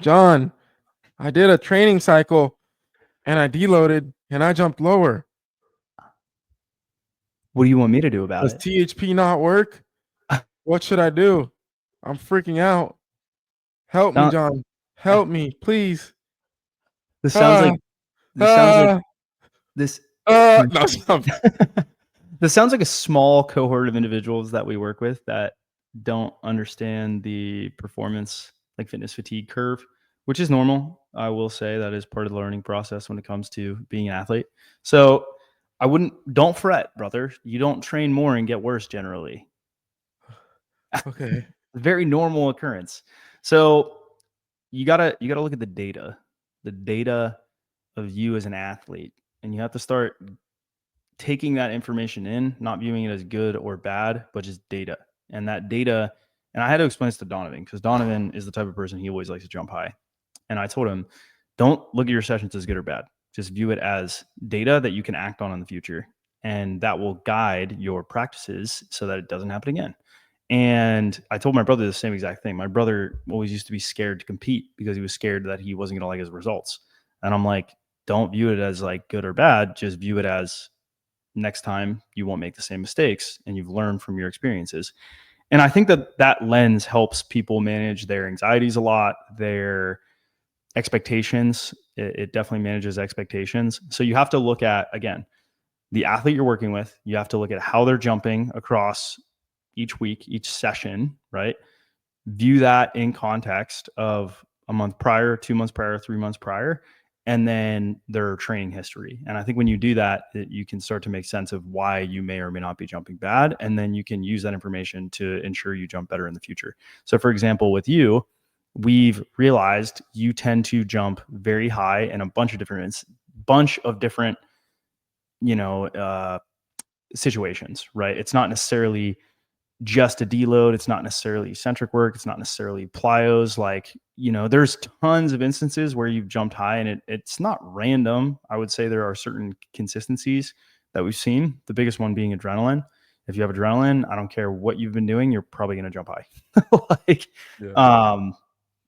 John, I did a training cycle and I deloaded and I jumped lower. What do you want me to do about Does it? THP not work? What should I do? I'm freaking out. Help me, John. Help me, please. This sounds Ah, like ah, this. no, stop. This sounds like a small cohort of individuals that we work with that don't understand the performance, like fitness fatigue curve, which is normal. I will say that is part of the learning process when it comes to being an athlete. So don't fret, brother. You don't train more and get worse generally. Okay. Very normal occurrence. So you gotta look at the data of you as an athlete, and you have to start taking that information in, not viewing it as good or bad, but just data. And that data, and I had to explain this to Donovan because Donovan is the type of person, he always likes to jump high. And I told him, don't look at your sessions as good or bad. Just view it as data that you can act on in the future. And that will guide your practices so that it doesn't happen again. And I told my brother the same exact thing. My brother always used to be scared to compete because he was scared that he wasn't going to like his results. And I'm like, don't view it as like good or bad. Just view it as next time you won't make the same mistakes and you've learned from your experiences. And I think that lens helps people manage their anxieties a lot, their expectations. It definitely manages expectations. So you have to look at, again, the athlete you're working with. You have to look at how they're jumping across each week, each session, right? View that in context of a month prior, 2 months prior, 3 months prior, and then their training history. And I think when you do that, you can start to make sense of why you may or may not be jumping bad. And then you can use that information to ensure you jump better in the future. So for example, with you, we've realized you tend to jump very high in a bunch of different, situations, right? It's not necessarily just a deload. It's not necessarily eccentric work. It's not necessarily plyos. Like, there's tons of instances where you've jumped high and it's not random. I would say there are certain consistencies that we've seen. The biggest one being adrenaline. If you have adrenaline, I don't care what you've been doing, you're probably going to jump high. Yeah.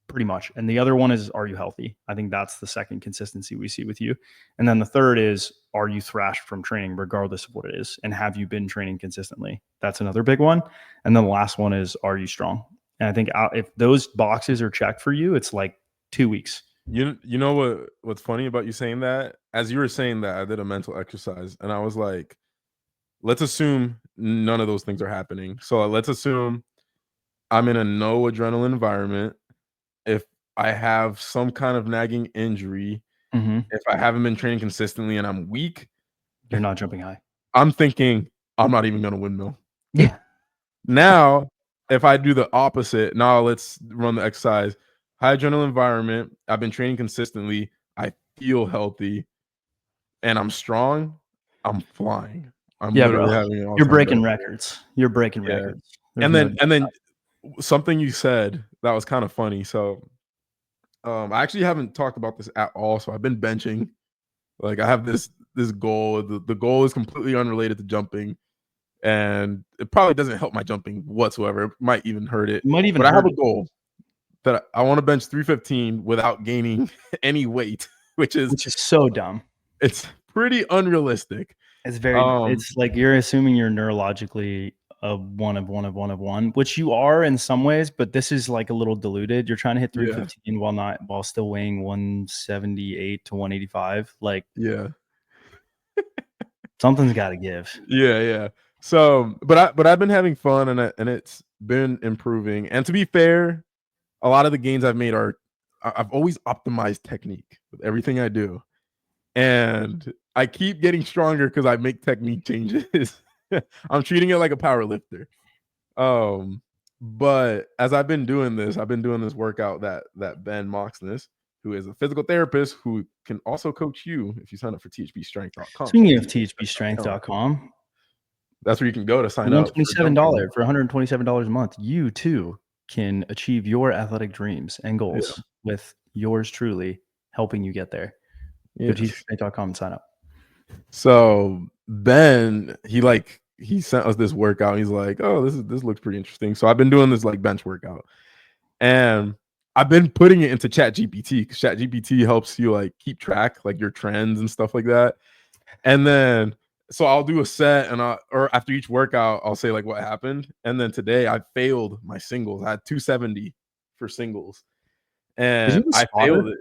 Pretty much. And the other one is, are you healthy? I think that's the second consistency we see with you. And then the third is, are you thrashed from training, regardless of what it is? And have you been training consistently? That's another big one. And then the last one is, are you strong? And I think if those boxes are checked for you, it's like 2 weeks. You know what's funny about you saying that? As you were saying that, I did a mental exercise and I was like, let's assume none of those things are happening. So let's assume I'm in a no adrenaline environment. If I have some kind of nagging injury, if I haven't been training consistently and I'm weak, you're not jumping high. I'm thinking I'm not even going to windmill. Yeah. Now, if I do the opposite, now let's run the exercise. High adrenaline environment. I've been training consistently. I feel healthy and I'm strong. I'm flying. I'm literally having an all-time You're breaking best. records. You're breaking records. And then something you said that was kind of funny. So I actually haven't talked about this at all. So I've been benching. Like I have this goal. The goal is completely unrelated to jumping, and it probably doesn't help my jumping whatsoever. It might even hurt it. But I have a goal that I want to bench 315 without gaining any weight, which is so dumb. It's pretty unrealistic. It's very. It's like you're assuming you're neurologically a one of one, which you are in some ways, but this is like a little diluted. You're trying to hit 315 while still weighing 178 to 185. Like, something's got to give. Yeah. So, but I've been having fun and it's been improving. And to be fair, a lot of the gains I've made I've always optimized technique with everything I do, and I keep getting stronger because I make technique changes. I'm treating it like a power lifter. But as I've been doing this workout that Ben Moxness, who is a physical therapist who can also coach you if you sign up for thbstrength.com. Speaking of thbstrength.com, that's where you can go to sign up. $127 for $127 a month. You too can achieve your athletic dreams and goals with yours truly helping you get there. Go to thbstrength.com and sign up. So Ben, he sent us this workout. He's like, oh, this looks pretty interesting. So I've been doing this like bench workout. And I've been putting it into Chat GPT because Chat GPT helps you like keep track, like your trends and stuff like that. And then so I'll do a set and or after each workout, I'll say like what happened. And then today I failed my singles. I had 270 for singles. Did you And have a I failed spotter? it.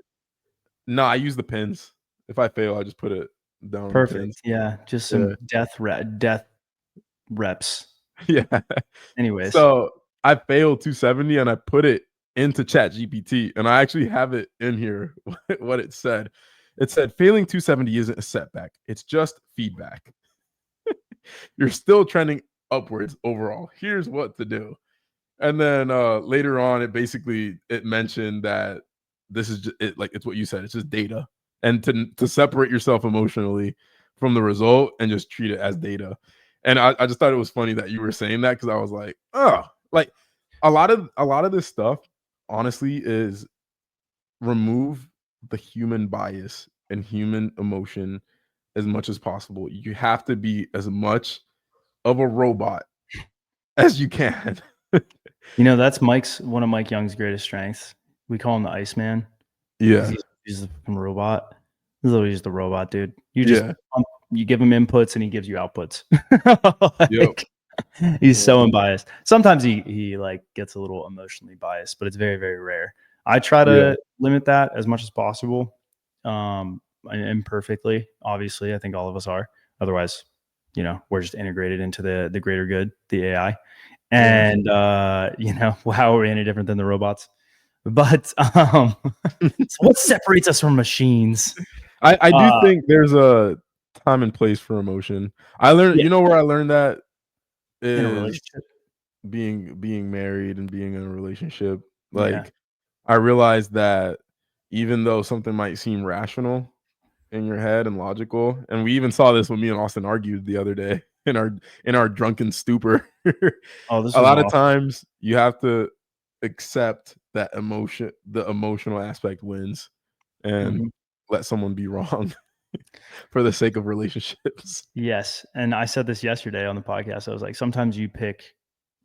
No, I use the pins. If I fail, I just put it down on the pins. Perfect. Yeah, just Yeah. some death reps. Yeah. Anyways, So I failed 270 and I put it into Chat GPT and I actually have it in here what it said. It said failing 270 isn't a setback. It's just feedback. You're still trending upwards overall. Here's what to do. And then later on, it mentioned that this is just, like it's what you said. It's just data, and to separate yourself emotionally from the result and just treat it as data. And I just thought it was funny that you were saying that because I was like, oh, like a lot of this stuff, honestly, is remove the human bias and human emotion as much as possible. You have to be as much of a robot as you can. that's one of Mike Young's greatest strengths. We call him the Iceman because Yeah. he's a fucking robot. He's literally just a robot, dude. Yeah. You give him inputs and he gives you outputs. Yep. Like, he's Yeah. so unbiased. Sometimes he like gets a little emotionally biased, but it's very, very rare. I try Yeah. to limit that as much as possible. Imperfectly, obviously. I think all of us are. Otherwise, we're just integrated into the greater good, the AI. Yeah. And how are we any different than the robots? But so what separates us from machines? I do Uh think there's a time and place for emotion. I learned yeah, you know where I learned that in a is relationship. being married and being in a relationship. Yeah. Like, I realized that even though something might seem rational in your head and logical, and we even saw this when me and Austin argued the other day in our drunken stupor. Oh, this A was lot of awesome. times you have to accept that the emotional aspect wins and Mhm. let someone be wrong for the sake of relationships. Yes, and I said this yesterday on the podcast. I was like, sometimes you pick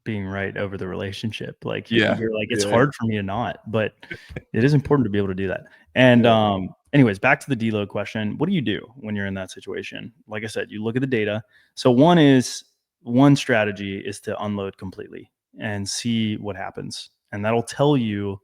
being right over the relationship. Like Yeah. you're like, it's Yeah. hard for me to not, but it is important to be able to do that. And Yeah. anyways, back to the deload question. What do you do when you're in that situation? Like I said, you look at the data. So one strategy is to unload completely and see what happens. And that'll tell you,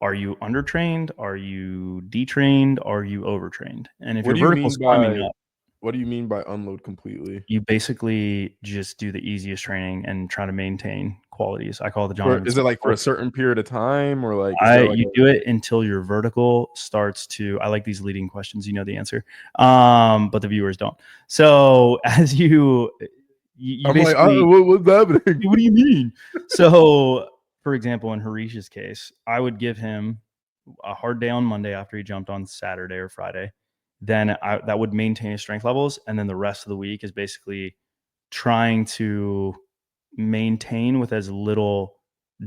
are you undertrained? Are you detrained? Are you overtrained? And if What your do you vertical's mean climbing by up, what do you mean by unload completely? you basically just do the easiest training and try to maintain qualities. I call it the For Jonathan is it Smith like for rule. a certain period of time or like is there like You a do it until your vertical starts to. I like these leading questions. You know the answer, but the viewers don't. So as you I'm like, basically, what's happening? what do you mean? So for example, in Harish's case, I would give him a hard day on Monday after he jumped on Saturday or Friday. Then that would maintain his strength levels, and then the rest of the week is basically trying to maintain with as little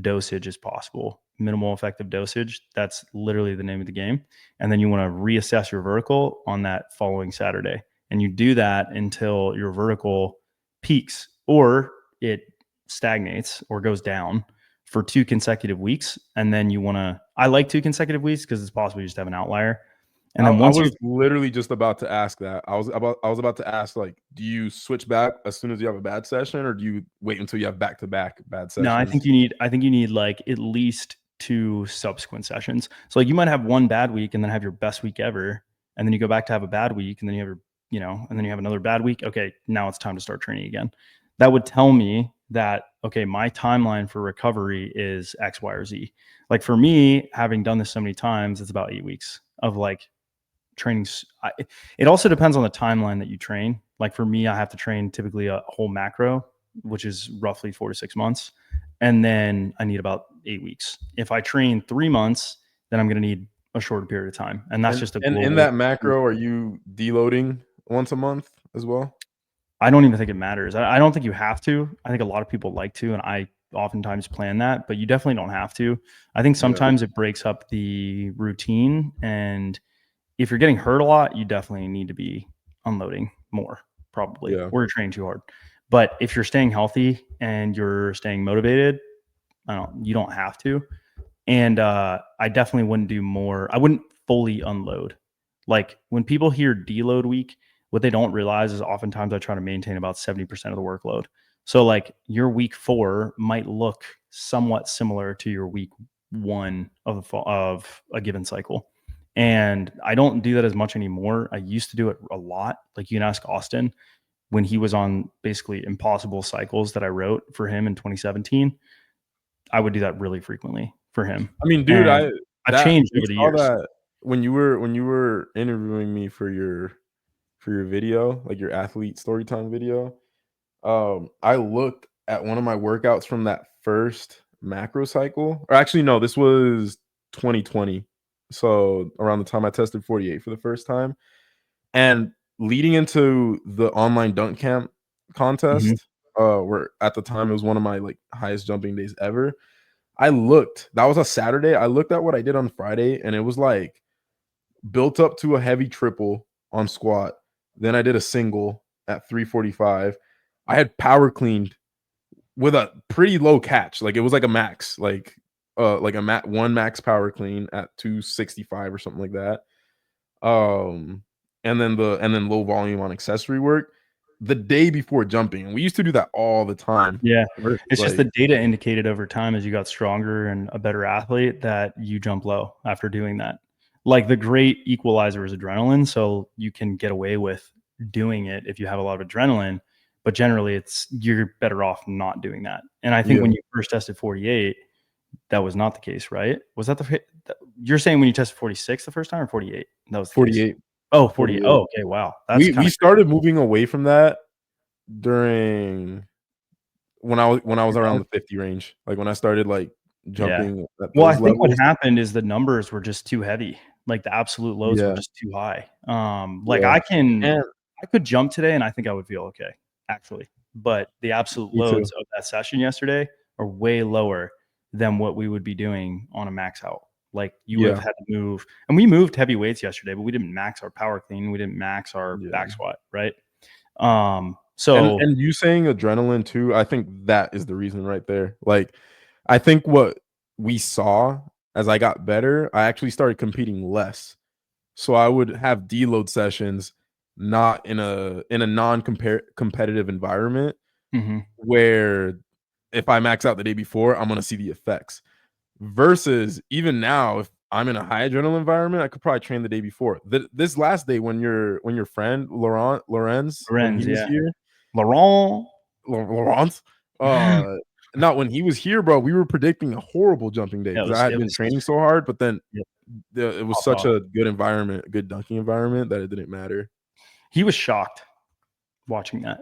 dosage as possible, minimal effective dosage. That's literally the name of the game. And then you want to reassess your vertical on that following Saturday. And you do that until your vertical peaks or it stagnates or goes down for 2 consecutive weeks. And then I like 2 consecutive weeks because it's possible you just have an outlier. And then I once was you've literally just about to ask that. I was about to ask, like, do you switch back as soon as you have a bad session, or do you wait until you have back-to-back bad No, sessions? I think you need like at least 2 subsequent sessions. So like you might have one bad week and then have your best week ever, and then you go back to have a bad week, and then you have and then you have another bad week. Okay, now it's time to start training again. That would tell me that okay, my timeline for recovery is X, Y, or Z. Like for me, having done this so many times, it's about 8 weeks of like training. It also depends on the timeline that you train. Like for me, I have to train typically a whole macro, which is roughly 4 to 6 months. And then I need about 8 weeks. If I train 3 months, then I'm going to need a shorter period of time. And that's just a And in global. that macro, are you deloading once a month as well? I don't even think it matters. I don't think you have to. I think a lot of people like to, and I oftentimes plan that, but you definitely don't have to. I think Yeah. sometimes it breaks up the routine, and if you're getting hurt a lot, you definitely need to be unloading more, probably, Yeah. or you're training too hard. But if you're staying healthy and you're staying motivated, you don't have to. And I definitely wouldn't do more. I wouldn't fully unload. Like when people hear deload week, what they don't realize is oftentimes I try to maintain about 70% of the workload. So like your week 4 might look somewhat similar to your week 1 of a given cycle. And I don't do that as much anymore. I used to do it a lot. Like you can ask Austin when he was on basically impossible cycles that I wrote for him in 2017. I would do that really frequently for him. I mean, dude, And I've changed we over the saw years. that when you were interviewing me for your video, like your athlete story time video. I looked at one of my workouts from that first macro cycle, or actually, no, this was 2020. So around the time I tested 48 for the first time, and leading into the online dunk camp Mhm. contest, where at the time it was one of my like highest jumping days ever. I looked. That was a Saturday. I looked at what I did on Friday, and it was like built up to a heavy triple on squat. Then I did a single at 345. I had power cleaned with a pretty low catch. Like it was like a max, like a one max power clean at 265 or something like that. Um and then low volume on accessory work the day before jumping. And we used to do that all the time. Yeah. Versus It's just like the data indicated over time as you got stronger and a better athlete that you jump low after doing that. Like the great equalizer is adrenaline. So you can get away with doing it if you have a lot of adrenaline, but generally it's you're better off not doing that. And I think yeah, when you first tested 48, that was not the case, right? Was that you're saying when you tested 46 the first time or 48? That was the case. 48. Oh, 48. 48. Oh, okay. Wow. That's kind We of started moving away from that during when I was around crazy. the 50 range. Like when I started like Yeah. jumping at Well, I those think what levels. happened is the numbers were just too heavy. Like the absolute loads were Yeah, just too high. Like yeah. And I could jump today and I think I would feel okay, actually. But the absolute me too. loads of that session yesterday are way lower than what we would be doing on a max out. Like you would have Yeah, had to move, and we moved heavy weights yesterday, but we didn't max our power clean. We didn't max our back yeah. squat, right? So And you saying adrenaline too, I think that is the reason right there. Like, I think what we saw as I got better, I actually started competing less. So I would have deload sessions not in a non-competitive environment mhm. where if I max out the day before, I'm gonna see the effects. Versus even now, if I'm in a high adrenaline environment, I could probably train the day before. This last day when your friend Lorenz when he Lorenz, was yeah. here, Laurent. Laurent, uh, no, when he was here, bro, we were predicting a horrible jumping day Yeah, because I had it been was training so hard, but then yeah, it was popped such off. a good environment, a good dunking environment that it didn't matter. He was shocked watching that.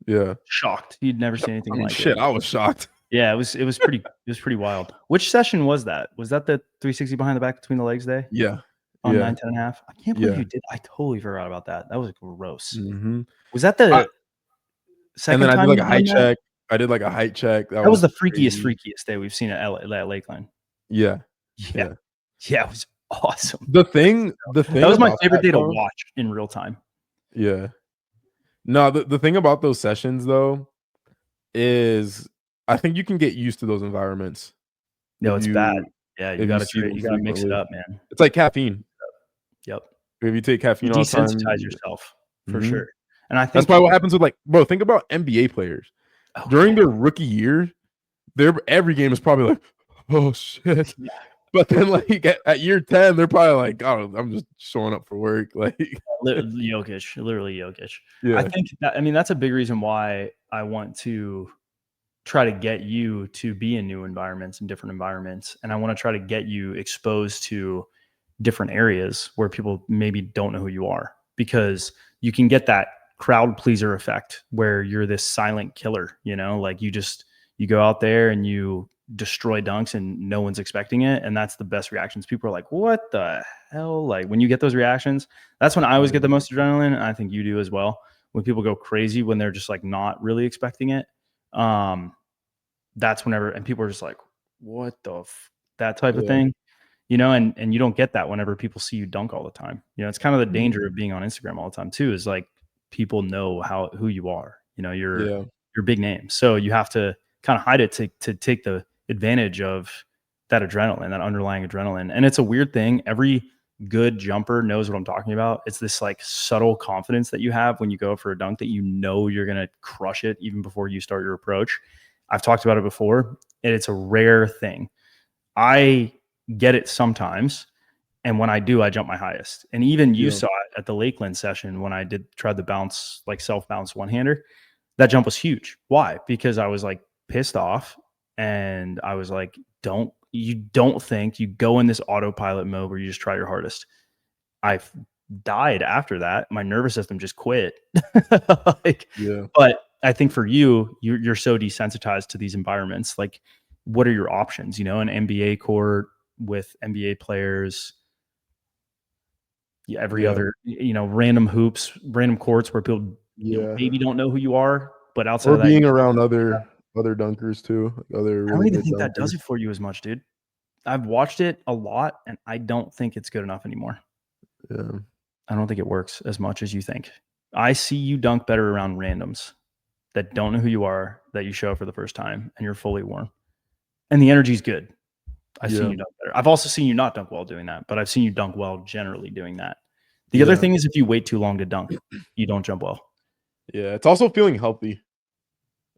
Yeah. Shocked. He'd never I seen anything mean, like it. shit, I was shocked. Yeah, it was pretty wild. Which session was that? Was that the 360 behind the back between the legs day Yeah. on Yeah. 9, 10 and a half? I can't believe Yeah. you did. I totally forgot about that. That was gross. Mhm. Was that I the and then second I did time like a you've height done that? check. I did like a height check. That That was was the freakiest, crazy. freakiest day we've seen at Lakeline. Yeah. Yeah. Yeah. Yeah, it was awesome. The That thing was my about favorite that day to though. watch in real time. Yeah. No, the thing about those sessions though is I think you can get used to those environments No, it's bad. Yeah, if you see them you gotta mix it frequently. up, man. It's like caffeine. Yep. If you take You caffeine all the desensitize time. yourself for Mhm. sure. And I That's think probably what happens with like bro, think about NBA players. oh, During yeah. their rookie year, their every game is probably like, "Oh shit." Yeah. But then like at year 10, they're probably like, "Oh, I'm just showing up for work." Like, Jokic, literally Jokic. I yeah. think that I mean, that's a big reason why I want to try to get you to be in new environments and different environments, and I wanna try to get you exposed to different areas where people maybe don't know who you are, because you can get that crowd pleaser effect where you're this silent killer, like you go out there and you destroy dunks and no one's expecting it, and that's the best reactions. People are like, what the hell? Like when you get those reactions, that's when I always get the Yeah. most adrenaline, and I think you do as well, when people go crazy when they're just like not really expecting it. um that's whenever, and people are just like, what the that type of Yeah. thing, and you don't get that whenever people see you dunk all the time. It's kind of the Mhm. danger of being on Instagram all the time too, is like people know who you are. You're Yeah. big name. So you have to kind of hide it to take the advantage of that adrenaline, that underlying adrenaline. And it's a weird thing. Every good jumper knows what I'm talking about. It's this like subtle confidence that you have when you go for a dunk that you know you're going to crush it even before you start your approach. I've talked about it before, and it's a rare thing. I get it sometimes, and when I do, I jump my highest. And even you saw it at the Lakeland session when I tried the bounce, like self-bounce one-hander. That jump was huge. Why? Because I was like pissed off, and I was like, you don't think, you go in this autopilot mode where you just try your hardest. I died after that. My nervous system just quit. But I think for you're so desensitized to these environments. Like, what are your options? You know, an NBA court with NBA players, every other, random hoops, random courts where people maybe don't know who you are, but outside or of that, being around other dunkers too, other I really don't even good think dunkers. that does it for you as much, dude. I've watched it a lot, and I don't think it's good enough anymore. Yeah. I don't think it works as much as you think. I see you dunk better around randoms that don't know who you are, that you show up for the first time, and you're fully warm. And the energy's good. I've seen you dunk better. I've also seen you not dunk well doing that, but I've seen you dunk well generally doing that. The other thing is, if you wait too long to dunk, you don't jump well. Yeah, it's also feeling healthy.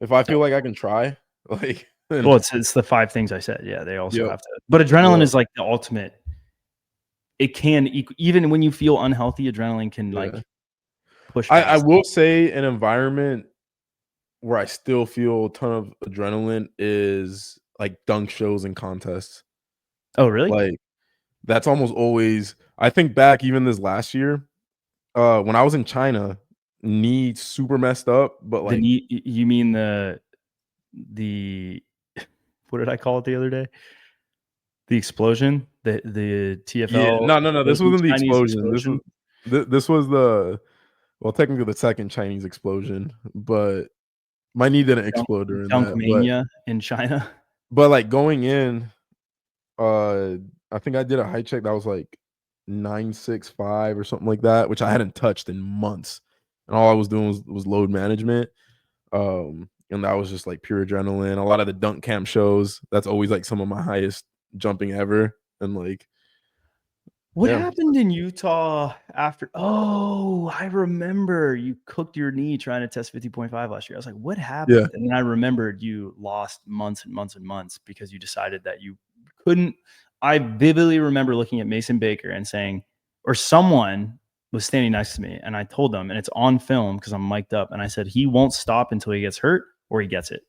If I feel like I can try, like, well, it's the 5 things I said. Yeah, they also have to. But adrenaline is like the ultimate. It can, even when you feel unhealthy, adrenaline can like push past. I will say an environment where I still feel a ton of adrenaline is like dunk shows and contests. Oh, really? Like, that's almost always, I think back even this last year, when I was in China, knee super messed up, but The like knee, you mean the what did I call it the other day? The explosion, the TFL. No. This wasn't the Chinese explosion. This was technically the second Chinese explosion, but my knee didn't explode during Dunk that. mania in China. But like going in, I think I did a height check that was like 965 or something like that, which I hadn't touched in months, and all I was doing was load management. And that was just like pure adrenaline. A lot of the dunk camp shows, that's always like some of my highest jumping ever. And like, What happened in Utah after? Oh, I remember you cooked your knee trying to test 50.5 last year. I was like, what happened? And then I remembered you lost months and months and months because you decided that you couldn't. I vividly remember looking at Mason Baker and saying, or someone was standing next to me, and I told them, and it's on film because I'm mic'd up, and I said, he won't stop until he gets hurt or he gets it.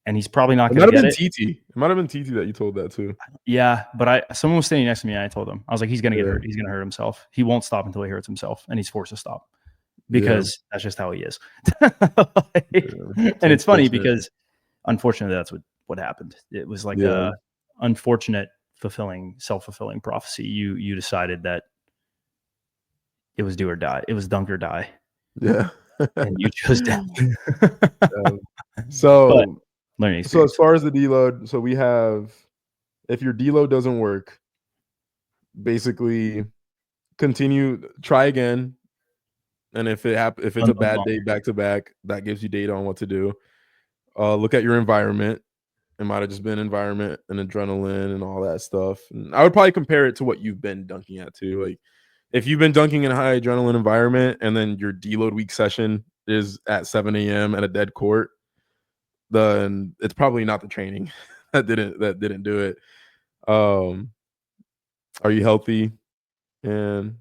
And he's probably not going to get it. It might have been TT that you told that too. Yeah, but someone was standing next to me, and I told him, I was like, he's going to get hurt. He's going to hurt himself. He won't stop until he hurts himself, and he's forced to stop because that's just how he is. And it's funny because, unfortunately, that's what happened. It was like a unfortunate, self-fulfilling prophecy. You decided that it was do or die. It was dunk or die. Yeah. And you chose death. So learning so as far as the deload, so we have, if your deload doesn't work, basically try again. And if it's a bad day back to back, that gives you data on what to do. Look at your environment. It might have just been environment and adrenaline and all that stuff. And I would probably compare it to what you've been dunking at too. Like, if you've been dunking in a high adrenaline environment and then your deload week session is at 7 a.m. at a dead court, then it's probably not the training that didn't do it. Are you healthy? And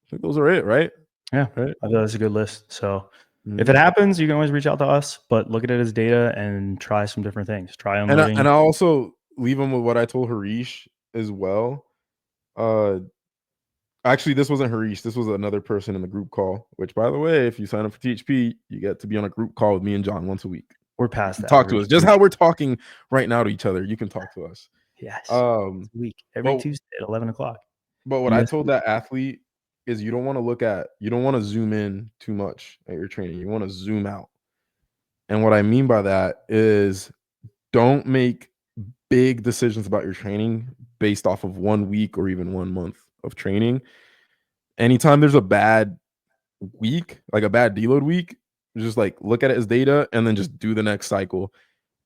I think those are it, right? Yeah, right. I thought that's a good list. So if it happens, you can always reach out to us, but look at it as data and try some different things. Try unloading. And I'll also leave them with what I told Harish as well. Actually, this wasn't Harish. This was another person in the group call, which, by the way, if you sign up for THP, you get to be on a group call with me and John once a week. We're past that. Talk to us. Just how we're talking right now to each other. You can talk to us. Yes. Week. Every Tuesday at 11 o'clock. But what I told that athlete is you don't want to zoom in too much at your training. You want to zoom out. And what I mean by that is don't make big decisions about your training based off of 1 week or even 1 month of training. Anytime there's a bad week, like a bad deload week, just like look at it as data and then just do the next cycle.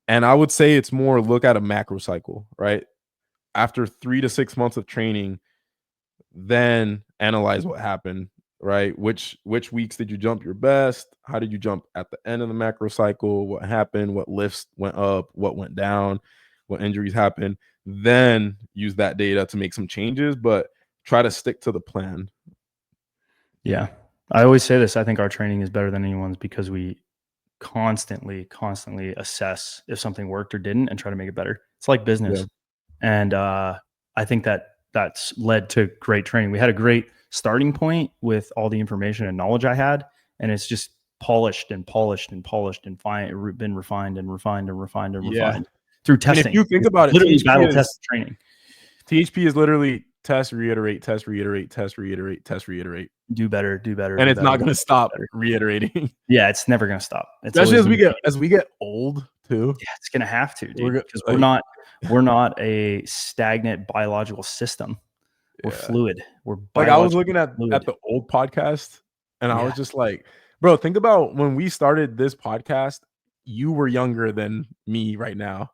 And I would say it's more look at a macro cycle, right? after 3 to 6 months of training, then analyze what happened, right? Which weeks did you jump your best? How did you jump at the end of the macro cycle? What happened? What lifts went up? What went down? What injuries happened? Then use that data to make some changes, but try to stick to the plan. Yeah. I always say this. I think our training is better than anyone's because we constantly assess if something worked or didn't and try to make it better. It's like business. Yeah. And I think that's led to great training. We had a great starting point with all the information and knowledge I had, and it's just polished and been refined Yeah. through And if testing. you think It's about it, literally battle test training. THP is literally test, reiterate, test, reiterate, test, reiterate, test, reiterate. Do better, And it's not do going to stop better. reiterating. Yeah, it's never going to stop. It's Especially always as we get old too. yeah, it's going to have to, dude, because like, we're not a stagnant biological system. We're yeah. fluid. We're Like I was biologically looking at fluid. the old podcast and I Yeah. was just like, bro, think about when we started this podcast, you were younger than me right now.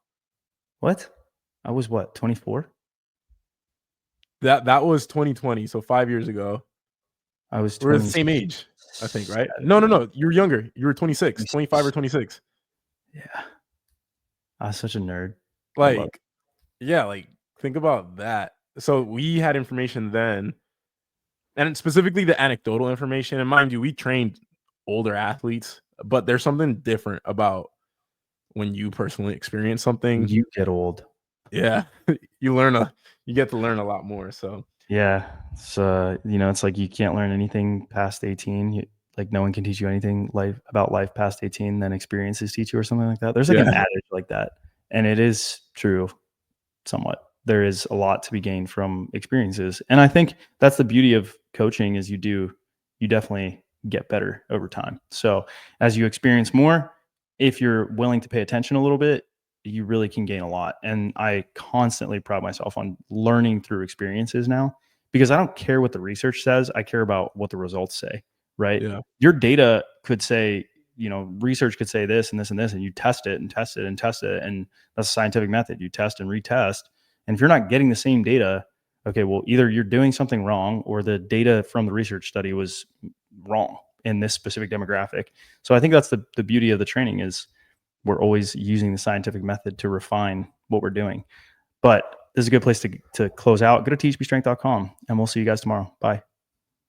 What? I was what, 24? That was 2020, so 5 years ago. I was We're 20. the same age, I think, right? No. You were younger. You were 26, 25 or 26. Yeah. I was such a nerd. Like, yeah, like think about that. So we had information then, and specifically the anecdotal information. And mind you, we trained older athletes, but there's something different about when you personally experience something. You get old. Yeah, you get to learn a lot more. So Yeah. So, it's like you can't learn anything past 18. Like no one can teach you anything about life past 18 than experiences teach you or something like that. There's like an adage like that. And it is true somewhat. There is a lot to be gained from experiences. And I think that's the beauty of coaching is you definitely get better over time. So as you experience more, if you're willing to pay attention a little bit, you really can gain a lot. And I constantly pride myself on learning through experiences now because I don't care what the research says. I care about what the results say, right? yeah, Your data could say, research could say this and this and this, and you test it and test it and test it. And that's a scientific method. You test and retest. And if you're not getting the same data, okay, well, either you're doing something wrong or the data from the research study was wrong in this specific demographic. So I think that's the beauty of the training is we're always using the scientific method to refine what we're doing. But this is a good place to close out. Go to teachmestrength.com and we'll see you guys tomorrow. Bye.